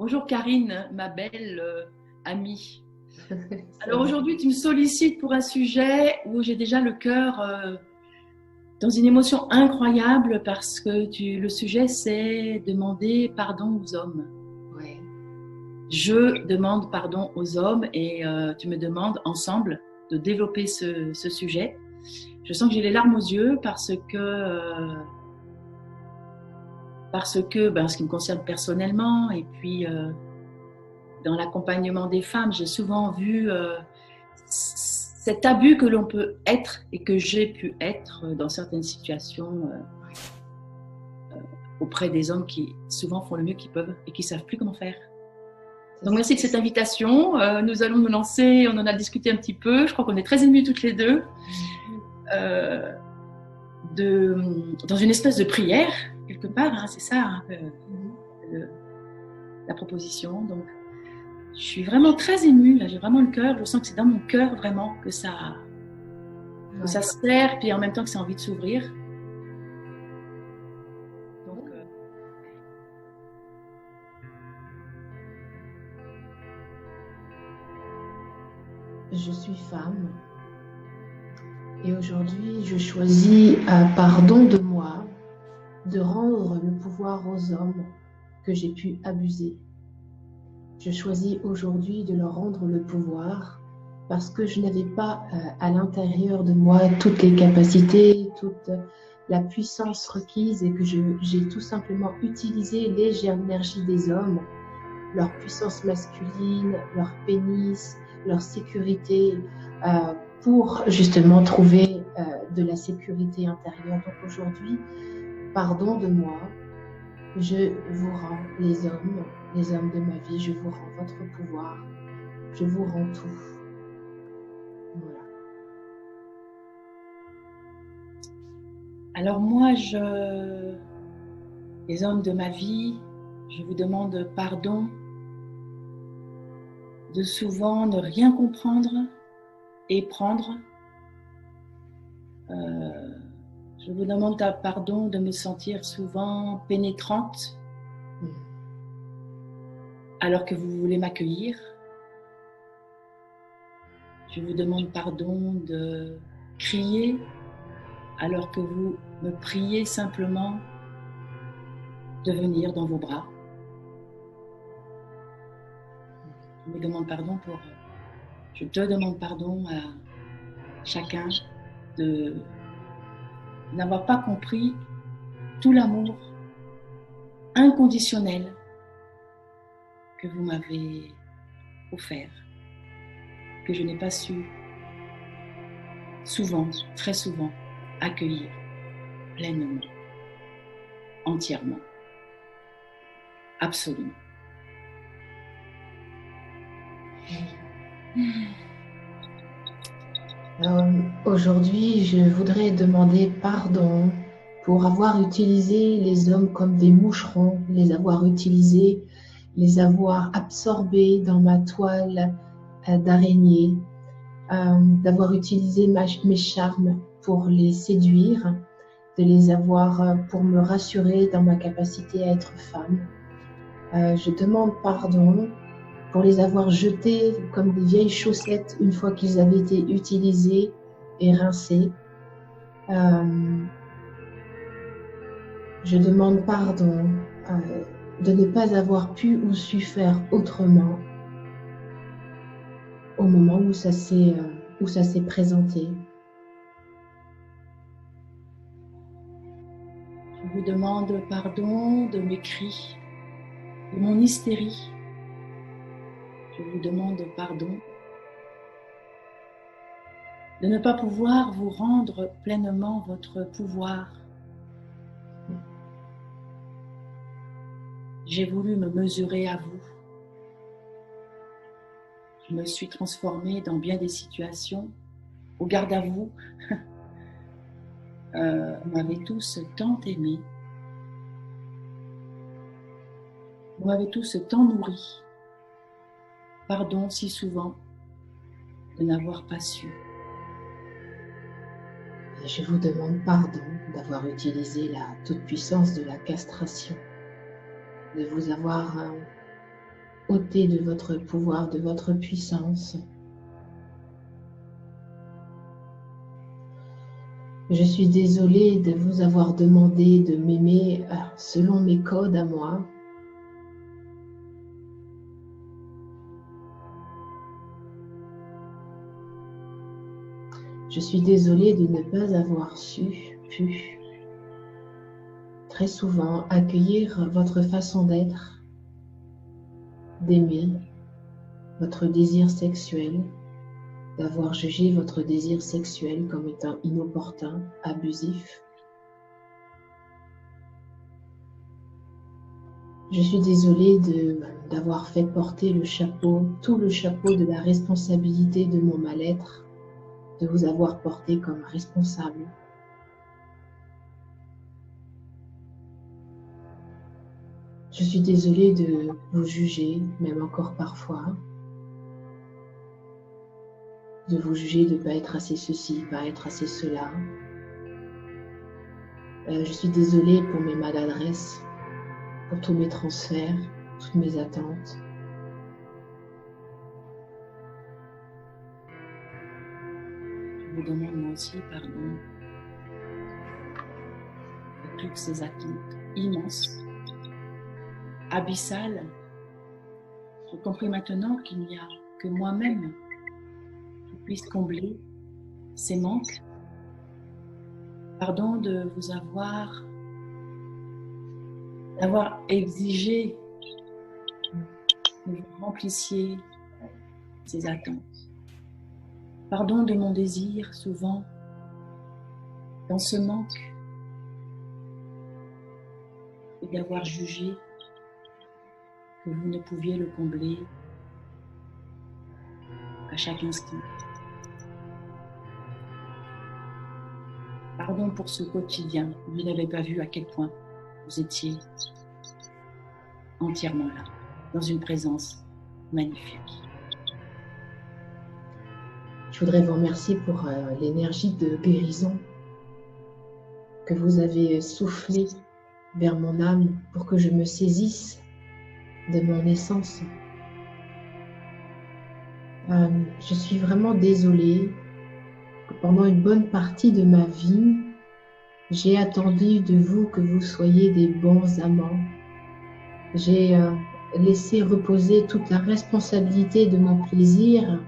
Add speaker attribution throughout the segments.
Speaker 1: Bonjour Karine, ma belle amie. Alors aujourd'hui, tu me sollicites pour un sujet où j'ai déjà le cœur dans une émotion incroyable parce que le sujet c'est demander pardon aux hommes.
Speaker 2: Ouais.
Speaker 1: Je demande pardon aux hommes et tu me demandes ensemble de développer ce sujet. Je sens que j'ai les larmes aux yeux parce que ce qui me concerne personnellement et puis dans l'accompagnement des femmes, j'ai souvent vu cet abus que l'on peut être et que j'ai pu être dans certaines situations auprès des hommes qui souvent font le mieux qu'ils peuvent et qui ne savent plus comment faire. Donc merci de cette invitation. Nous allons nous lancer, on en a discuté un petit peu, je crois qu'on est très émus toutes les deux, dans une espèce de prière, quelque part, hein, c'est ça la proposition. Donc je suis vraiment très émue, là, j'ai vraiment le cœur, je sens que c'est dans mon cœur vraiment que ça se serre, puis en même temps que ça a envie de s'ouvrir. Donc,
Speaker 2: je suis femme et aujourd'hui je choisis, par don de moi, de rendre le pouvoir aux hommes que j'ai pu abuser. Je choisis aujourd'hui de leur rendre le pouvoir parce que je n'avais pas à l'intérieur de moi toutes les capacités, toute la puissance requise et que j'ai tout simplement utilisé les énergies des hommes, leur puissance masculine, leur pénis, leur sécurité pour justement trouver de la sécurité intérieure. Donc aujourd'hui, pardon de moi, je vous rends les hommes de ma vie, je vous rends votre pouvoir, je vous rends tout. Voilà.
Speaker 1: Alors moi, les hommes de ma vie, je vous demande pardon de souvent ne rien comprendre et prendre. Je vous demande pardon de me sentir souvent pénétrante alors que vous voulez m'accueillir. Je vous demande pardon de crier alors que vous me priez simplement de venir dans vos bras. Je te demande pardon à chacun de n'avoir pas compris tout l'amour inconditionnel que vous m'avez offert, que je n'ai pas su souvent, très souvent, accueillir pleinement, entièrement, absolument.
Speaker 2: Aujourd'hui, je voudrais demander pardon pour avoir utilisé les hommes comme des moucherons, les avoir utilisés, les avoir absorbés dans ma toile d'araignée, d'avoir utilisé mes charmes pour les séduire, de les avoir pour me rassurer dans ma capacité à être femme. Je demande pardon pour les avoir jetés comme des vieilles chaussettes une fois qu'ils avaient été utilisés et rincés. Je demande pardon de ne pas avoir pu ou su faire autrement au moment où ça s'est présenté.
Speaker 1: Je vous demande pardon de mes cris, de mon hystérie. Je vous demande pardon de ne pas pouvoir vous rendre pleinement votre pouvoir. J'ai voulu me mesurer à vous. Je me suis transformée dans bien des situations. Au garde à vous, vous m'avez tous tant aimé. Vous m'avez tous tant nourri. Pardon si souvent de n'avoir pas su.
Speaker 2: Je vous demande pardon d'avoir utilisé la toute-puissance de la castration, de vous avoir ôter de votre pouvoir, de votre puissance. Je suis désolée de vous avoir demandé de m'aimer selon mes codes à moi. Je suis désolée de ne pas avoir pu très souvent accueillir votre façon d'être, d'aimer, votre désir sexuel, d'avoir jugé votre désir sexuel comme étant inopportun, abusif. Je suis désolée d'avoir fait porter le chapeau, tout le chapeau de la responsabilité de mon mal-être, de vous avoir porté comme responsable. Je suis désolée de vous juger, même encore parfois, de vous juger de ne pas être assez ceci, pas être assez cela. Je suis désolée pour mes maladresses, pour tous mes transferts, toutes mes attentes.
Speaker 1: Je vous demande moi aussi pardon de toutes ces attentes immenses, abyssales. J'ai compris maintenant qu'il n'y a que moi-même qui puisse combler ces manques. Pardon de vous avoir exigé que vous remplissiez ces attentes. Pardon de mon désir, souvent, dans ce manque, et d'avoir jugé que vous ne pouviez le combler à chaque instant. Pardon pour ce quotidien, vous n'avez pas vu à quel point vous étiez entièrement là, dans une présence magnifique.
Speaker 2: Je voudrais vous remercier pour l'énergie de guérison que vous avez soufflée vers mon âme pour que je me saisisse de mon essence. Je suis vraiment désolée que pendant une bonne partie de ma vie, j'ai attendu de vous que vous soyez des bons amants. J'ai laissé reposer toute la responsabilité de mon plaisir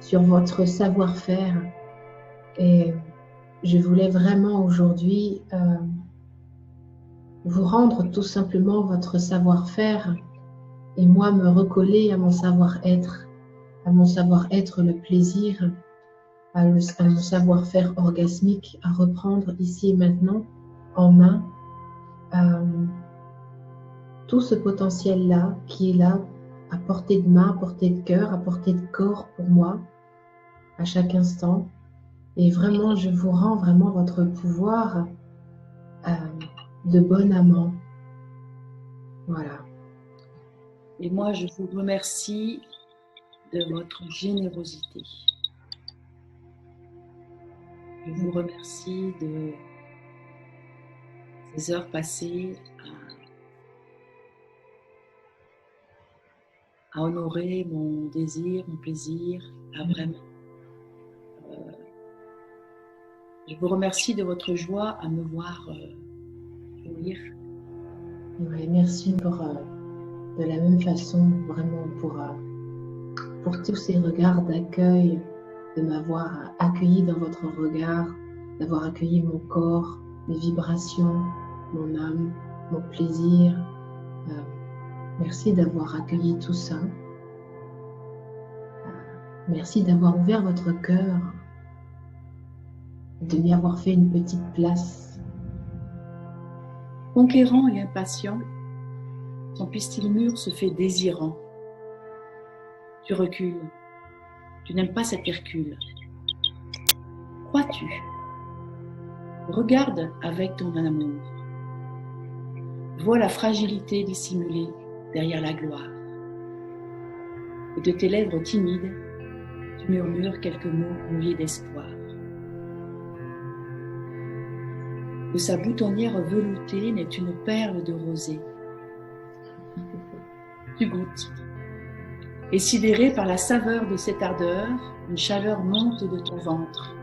Speaker 2: sur votre savoir-faire. Et je voulais vraiment aujourd'hui vous rendre tout simplement votre savoir-faire et moi me recoller à mon savoir-être le plaisir, à mon savoir-faire orgasmique, à reprendre ici et maintenant en main tout ce potentiel-là qui est là, à portée de main, à portée de cœur, à portée de corps pour moi, à chaque instant. Et vraiment, je vous rends vraiment votre pouvoir de bon amant. Voilà.
Speaker 1: Et moi, je vous remercie de votre générosité. Je vous remercie de ces heures passées à honorer mon désir, mon plaisir, à vraiment. Je vous remercie de votre joie à me voir jouir.
Speaker 2: Ouais, merci pour, de la même façon, vraiment pour tous ces regards d'accueil, de m'avoir accueilli dans votre regard, d'avoir accueilli mon corps, mes vibrations, mon âme, mon plaisir. Merci d'avoir accueilli tout ça. Merci d'avoir ouvert votre cœur, de m'y avoir fait une petite place.
Speaker 1: Conquérant et impatient, son pistil mûr se fait désirant. Tu recules, tu n'aimes pas cet Hercule. Crois-tu? Regarde avec ton amour. Vois la fragilité dissimulée derrière la gloire. Et de tes lèvres timides, tu murmures quelques mots mouillés d'espoir. De sa boutonnière veloutée n'est une perle de rosée. Tu goûtes, Et sidéré par la saveur de cette ardeur, une chaleur monte de ton ventre.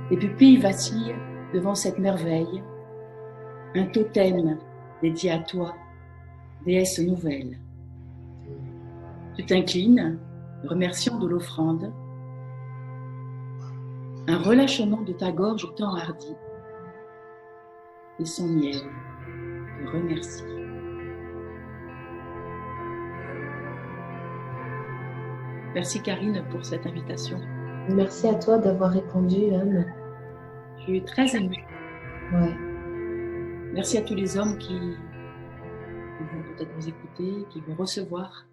Speaker 1: Les pupilles vacillent devant cette merveille, un totem dédié à toi, déesse nouvelle. Tu t'inclines, remerciant de l'offrande, un relâchement de ta gorge t'enhardit, et son miel te remercie. Merci Karine pour cette invitation.
Speaker 2: Merci à toi d'avoir répondu, Anne.
Speaker 1: Je suis très émue.
Speaker 2: Ouais.
Speaker 1: Merci à tous les hommes qui vont peut-être nous écouter, qui vont recevoir.